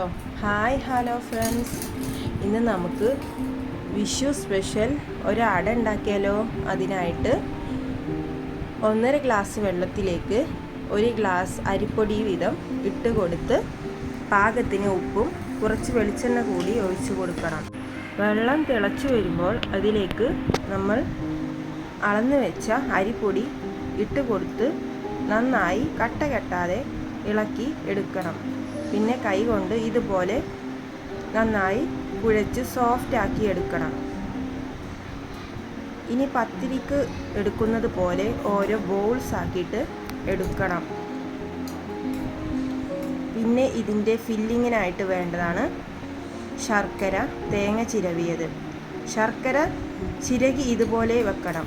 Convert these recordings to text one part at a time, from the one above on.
കേട്ടോ. Hi hello friends, ഇന്ന് നമുക്ക് വിഷു സ്പെഷ്യൽ ഒരു അട ഉണ്ടാക്കിയാലോ. അതിനായിട്ട് 1.5 ഗ്ലാസ് വെള്ളത്തിലേക്ക് 1 ഗ്ലാസ് അരിപ്പൊടി വീതം ഇട്ട് കൊടുത്ത് പാകത്തിന് ഉപ്പും കുറച്ച് വെളിച്ചെണ്ണ കൂടി ഒഴിച്ചു കൊടുക്കണം. വെള്ളം തിളച്ചു വരുമ്പോൾ അതിലേക്ക് നമ്മൾ അളന്ന് വെച്ച അരിപ്പൊടി ഇട്ട് കൊടുത്ത് നന്നായി കട്ട കെട്ടാതെ ഇളക്കി എടുക്കണം. പിന്നെ കൈ കൊണ്ട് ഇതുപോലെ നന്നായി കുഴച്ച് സോഫ്റ്റ് ആക്കി എടുക്കണം. ഇനി പത്തിരിക്ക് എടുക്കുന്നത് പോലെ ഓരോ ബോൾസ് ആക്കിയിട്ട് എടുക്കണം. പിന്നെ ഇതിൻ്റെ ഫില്ലിങ്ങിനായിട്ട് വേണ്ടതാണ് ശർക്കര, തേങ്ങ ചിരവിയത്. ശർക്കര ചിരകി ഇതുപോലെ വെക്കണം.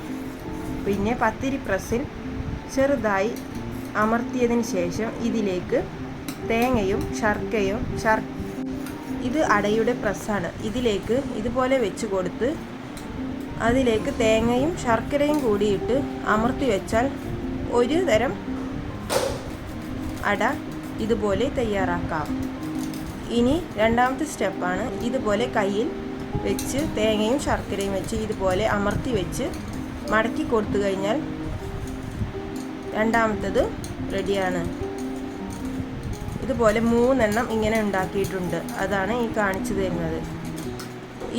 പിന്നെ പത്തിരി പ്രസ്സിൽ ചെറുതായി അമർത്തിയതിന് ശേഷം ഇതിലേക്ക് തേങ്ങയും ശർക്കരയും ഇത് അടയുടെ പ്രസ്സാണ്. ഇതിലേക്ക് ഇതുപോലെ വെച്ച് കൊടുത്ത് അതിലേക്ക് തേങ്ങയും ശർക്കരയും കൂടിയിട്ട് അമർത്തി വെച്ചാൽ ഒരു തരം അട ഇതുപോലെ തയ്യാറാക്കാം. ഇനി രണ്ടാമത്തെ സ്റ്റെപ്പാണ്, ഇതുപോലെ കയ്യിൽ വെച്ച് തേങ്ങയും ശർക്കരയും വെച്ച് ഇതുപോലെ അമർത്തി വെച്ച് മടക്കി കൊടുത്തു കഴിഞ്ഞാൽ രണ്ടാമത്തത് റെഡിയാണ്. ഇതുപോലെ 3 എണ്ണം ഇങ്ങനെ ഉണ്ടാക്കിയിട്ടുണ്ട്. അതാണ് ഈ കാണിച്ചു തരുന്നത്.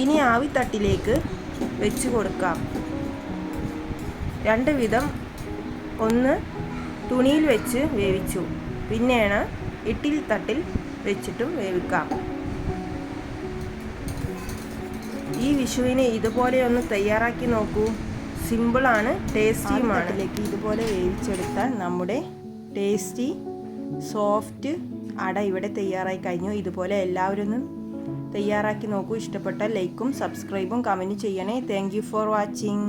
ഇനി ആവിത്തട്ടിലേക്ക് വെച്ച് കൊടുക്കാം. 2 വിധം. ഒന്ന് തുണിയിൽ വെച്ച് വേവിച്ചു, പിന്നെയാണ് ഇഡ്ഡലി തട്ടിൽ വെച്ചിട്ടും വേവിക്കാം. ഈ വിഷുവിന് ഇതുപോലെ ഒന്ന് തയ്യാറാക്കി നോക്കൂ. സിമ്പിളാണ്, ടേസ്റ്റിയുമാണ്. ഇതിലേക്ക് ഇതുപോലെ വേവിച്ചെടുത്താൽ നമ്മുടെ ടേസ്റ്റി സോഫ്റ്റ് അട ഇവിടെ തയ്യാറായി കഴിഞ്ഞു. ഇതുപോലെ എല്ലാവരും തയ്യാറാക്കി നോക്കൂ. ഇഷ്ടപ്പെട്ടാൽ ലൈക്കും സബ്സ്ക്രൈബും കമൻറ്റ് ചെയ്യണേ. Thank you for watching.